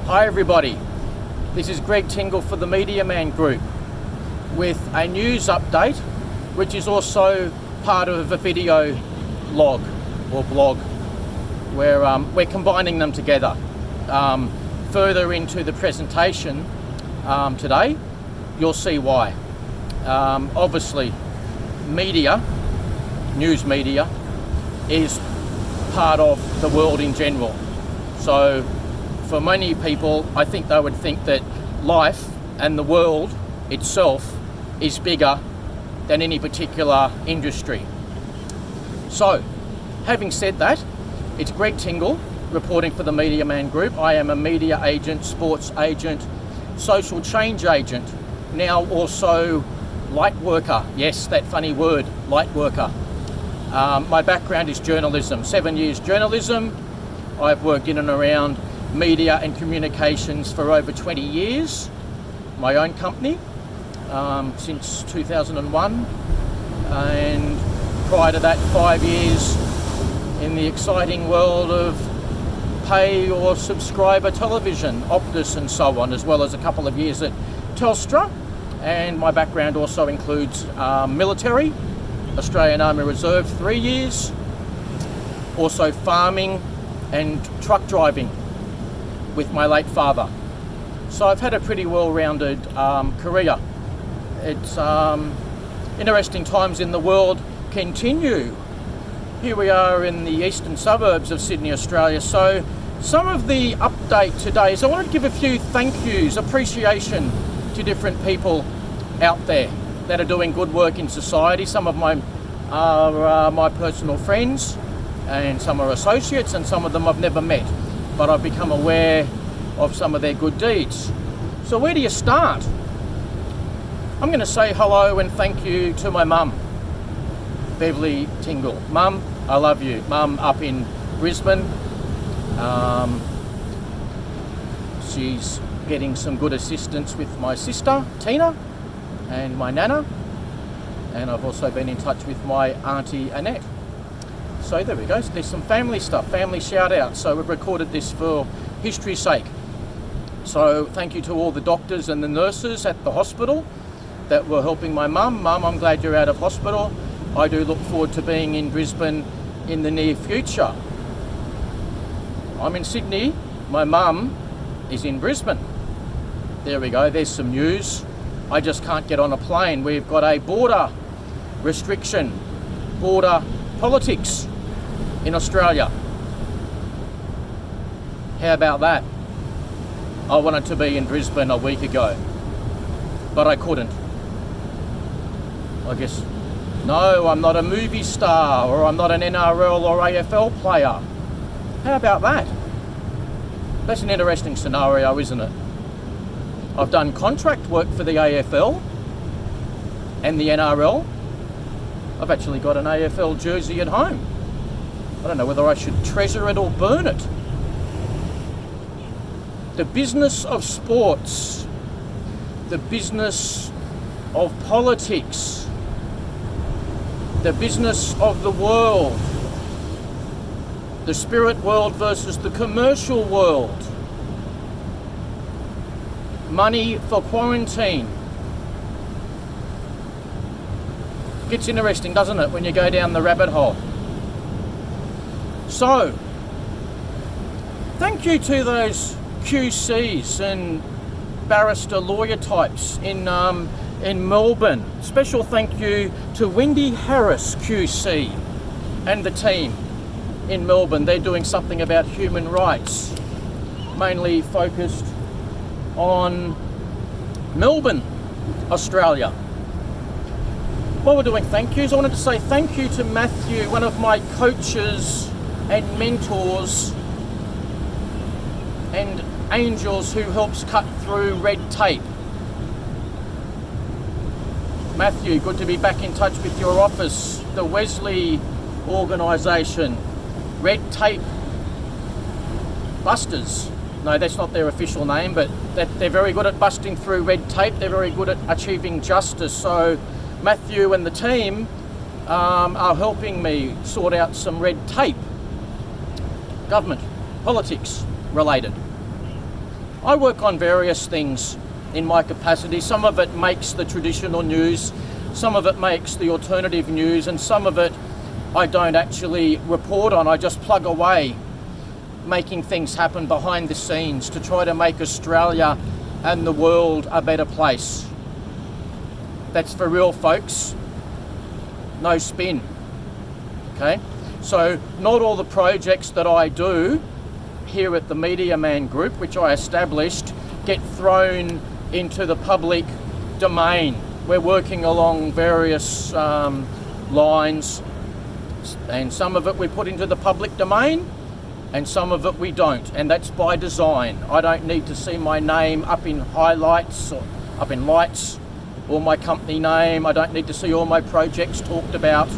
Hi everybody, this is Tingle for the Media Man Group with a news update, which is also part of a video log or blog where we're combining them together. Further into the presentation today, you'll see why. Obviously, media, news media, is part of the world in general. So for many people, I think they would think that life and the world itself is bigger than any particular industry. So, having said that, it's Tingle reporting for the Media Man Group. I am a media agent, sports agent, social change agent, now also light worker. Yes, that funny word, light worker. My background is journalism, 7 years journalism. I've worked in and around media and communications for over 20 years. My own company since 2001, and prior to that 5 years in the exciting world of pay or subscriber television, Optus and so on, as well as a couple of years at Telstra. And my background also includes military, Australian Army Reserve 3 years, also farming and truck driving with my late father. So I've had a pretty well-rounded career. It's interesting times in the world continue. Here we are in the eastern suburbs of Sydney, Australia. So some of the update today is I want to give a few thank yous, appreciation to different people out there that are doing good work in society. Some of my are my personal friends, and some are associates, and some of them I've never met, but I've become aware of some of their good deeds. So where do you start? I'm going to say hello and thank you to my mum, Beverly Tingle. Mum, I love you. Mum up in Brisbane. She's getting some good assistance with my sister, Tina, and my nana. And I've also been in touch with my auntie, Annette. So there we go. So there's some family stuff, family shout out. So we've recorded this for history's sake. So thank you to all the doctors and the nurses at the hospital that were helping my mum. Mum, I'm glad you're out of hospital. I do look forward to being in Brisbane in the near future. I'm in Sydney. My mum is in Brisbane. There we go. There's some news. I just can't get on a plane. We've got a border restriction, border politics in Australia. How about that? I wanted to be in Brisbane a week ago, but I couldn't. I guess, no, I'm not a movie star, or I'm not an NRL or AFL player. How about that? That's an interesting scenario, isn't it? I've done contract work for the AFL and the NRL. I've actually got an AFL jersey at home. I don't know whether I should treasure it or burn it. The business of sports, the business of politics, the business of the world, the spirit world versus the commercial world, money for quarantine. Gets interesting, doesn't it, when you go down the rabbit hole? So, thank you to those QCs and barrister lawyer types in Melbourne. Special thank you to Wendy Harris QC and the team in Melbourne. They're doing something about human rights, mainly focused on Melbourne, Australia. While we're doing thank yous, I wanted to say thank you to Matthew, one of my coaches and mentors and angels who helps cut through red tape. Matthew, good to be back in touch with your office, the Wesley organisation, Red Tape Busters. No, that's not their official name, but they're very good at busting through red tape. They're very good at achieving justice. So Matthew and the team are helping me sort out some red tape, government, politics related. I work on various things in my capacity. Some of it makes the traditional news, some of it makes the alternative news, and some of it I don't actually report on. I just plug away, making things happen behind the scenes to try to make Australia and the world a better place. That's for real, folks. No spin. Okay? So not all the projects that I do here at the Media Man Group, which I established, get thrown into the public domain. We're working along various lines, and some of it we put into the public domain and some of it we don't, and that's by design. I don't need to see my name up in highlights or up in lights, or my company name. I don't need to see all my projects talked about.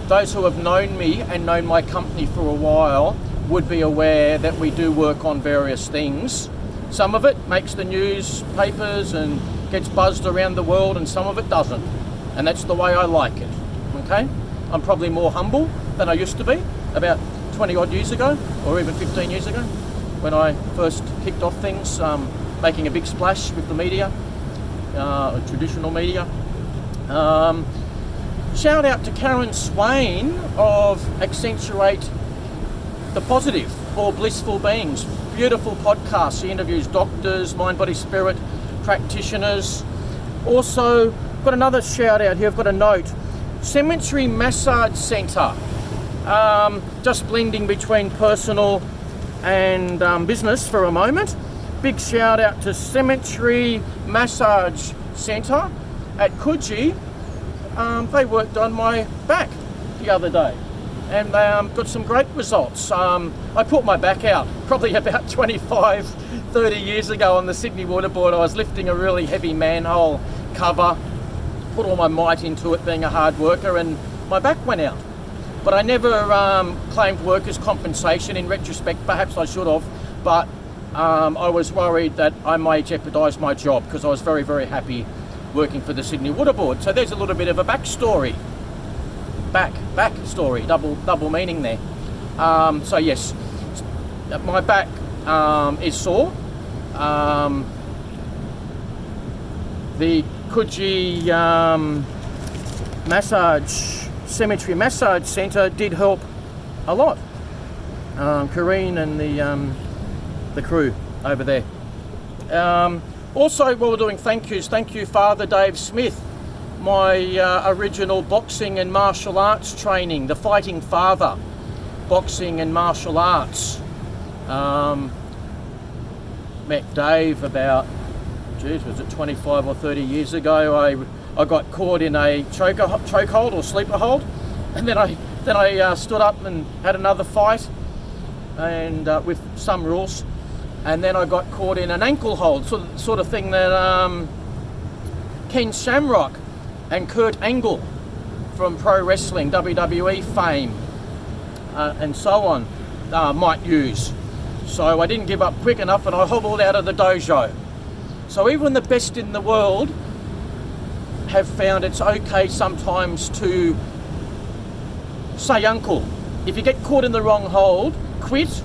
Those who have known me and known my company for a while would be aware that we do work on various things. Some of it makes the newspapers and gets buzzed around the world, and some of it doesn't. And that's the way I like it, okay? I'm probably more humble than I used to be about 20 odd years ago, or even 15 years ago, when I first kicked off things, making a big splash with the media, traditional media. Shout out to Karen Swain of Accentuate the Positive, or Blissful Beings. Beautiful podcast. She interviews doctors, mind, body, spirit practitioners. Also, got another shout out here. I've got a note. Cemetery Massage Centre. Just blending between personal and business for a moment. Big shout out to Cemetery Massage Centre at Coogee. They worked on my back the other day, and they got some great results. I put my back out probably about 25, 30 years ago on the Sydney Waterboard. I was lifting a really heavy manhole cover, put all my might into it being a hard worker, and my back went out. But I never claimed workers' compensation. In retrospect, perhaps I should have, but I was worried that I may jeopardise my job because I was very, very happy working for the Sydney Waterboard. So there's a little bit of a backstory. Back story, double meaning there. So yes, my back is sore. The Coogee Cemetery Massage Centre did help a lot. Kareen and the crew over there. Also, while we're doing thank yous, thank you Father Dave Smith, my original boxing and martial arts training, the Fighting Father, boxing and martial arts. Met Dave about, was it 25 or 30 years ago. I got caught in a chokehold or sleeper hold, and then I stood up and had another fight, and with some rules, and then I got caught in an ankle hold, sort of thing that Ken Shamrock and Kurt Angle from pro wrestling, WWE fame, and so on, might use. So I didn't give up quick enough, and I hobbled out of the dojo. So even the best in the world have found it's okay sometimes to say uncle. If you get caught in the wrong hold, quit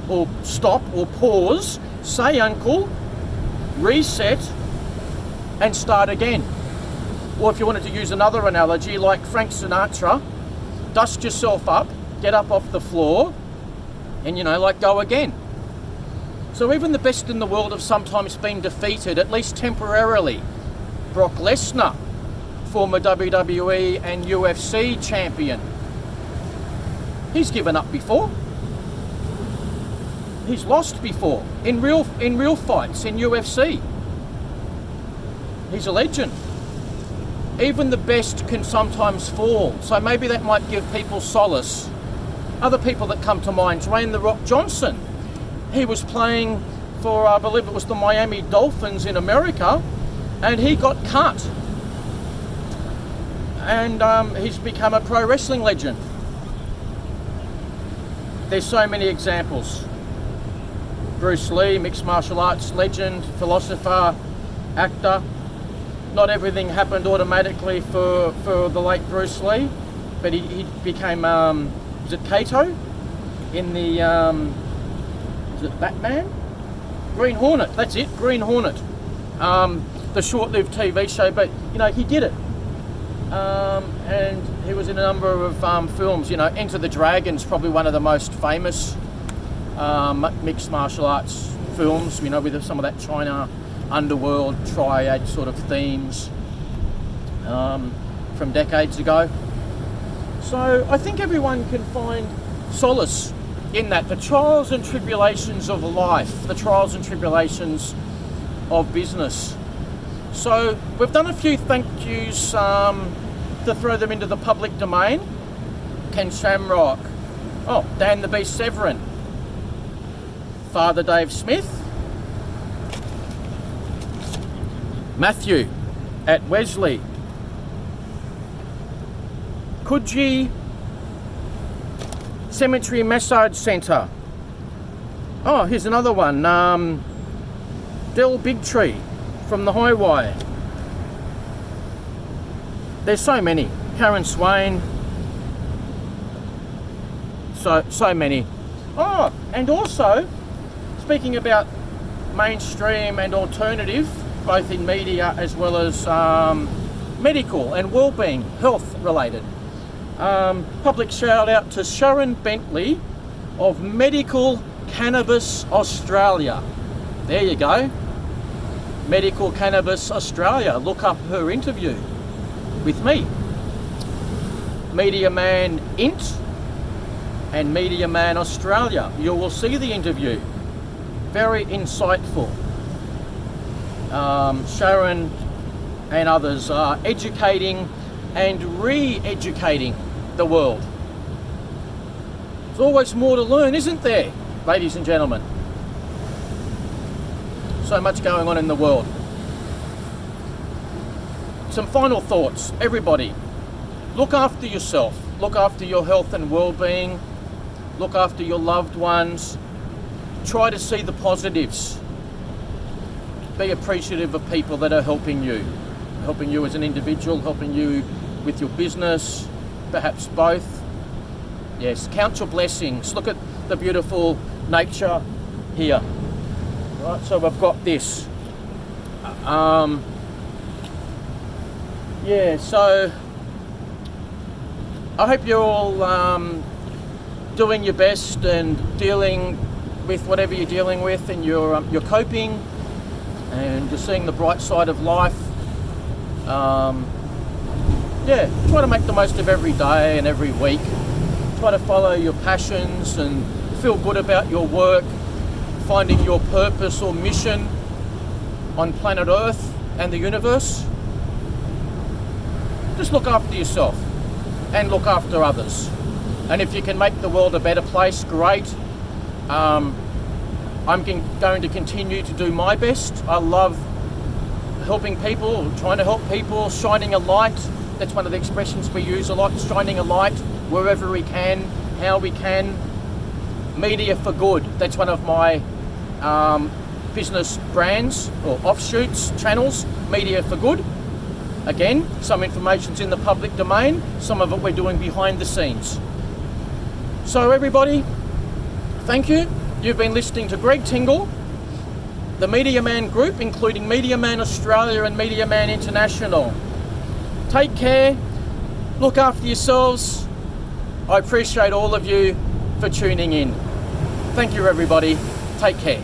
or stop or pause, say uncle, reset and start again. Or if you wanted to use another analogy, like Frank Sinatra, dust yourself up, get up off the floor, and go again. So even the best in the world have sometimes been defeated, at least temporarily. Brock Lesnar, former WWE and UFC champion, he's given up before. He's lost before in real fights in UFC. He's a legend. Even the best can sometimes fall, so maybe that might give people solace. Other people that come to mind, Dwayne "The Rock" Johnson. He was playing for, I believe it was the Miami Dolphins in America, and he got cut. And he's become a pro wrestling legend. There's so many examples. Bruce Lee, mixed martial arts legend, philosopher, actor. Not everything happened automatically for the late Bruce Lee, but he became, was it Kato? In the, is it Batman? Green Hornet, that's it, Green Hornet. The short-lived TV show, but you know, he did it. And he was in a number of films. You know, Enter the Dragon's probably one of the most famous mixed martial arts films, you know, with some of that China underworld triad sort of themes from decades ago. So I think everyone can find solace in that. The trials and tribulations of life, the trials and tribulations of business. So we've done a few thank yous to throw them into the public domain. Ken Shamrock, oh, Dan the Beast Severin, Father Dave Smith, Matthew at Wesley, Coogee Cemetery Massage Centre. Oh, here's another one. Del Bigtree from the Highway. There's so many. Karen Swain. So many. Oh, and also, speaking about mainstream and alternative, both in media as well as medical and wellbeing, health related. Public shout out to Sharon Bentley of Medical Cannabis Australia. There you go. Medical Cannabis Australia. Look up her interview with me. Media Man Int and Media Man Australia. You will see the interview. Very insightful. Sharon and others are educating and re-educating the world. There's always more to learn, isn't there, ladies and gentlemen? So much going on in the world. Some final thoughts. Everybody, look after yourself. Look after your health and well-being. Look after your loved ones. Try to see the positives. Be appreciative of people that are helping you as an individual, helping you with your business, perhaps both. Yes, count your blessings. Look at the beautiful nature here. Right, so we've got this. Yeah, so I hope you're all doing your best and dealing with whatever you're dealing with, and you're coping and you're seeing the bright side of life. Yeah, try to make the most of every day and every week. Try to follow your passions and feel good about your work, finding your purpose or mission on planet Earth and the universe. Just look after yourself and look after others. And if you can make the world a better place, great. I'm going to continue to do my best. I love helping people, trying to help people, shining a light. That's one of the expressions we use a lot, shining a light wherever we can, how we can. Media for good, that's one of my business brands or offshoots, channels, Media for Good. Again, some information's in the public domain, some of it we're doing behind the scenes. So everybody, thank you. You've been listening to Greg Tingle, the Media Man Group, including Media Man Australia and Media Man International. Take care, look after yourselves. I appreciate all of you for tuning in. Thank you everybody, take care.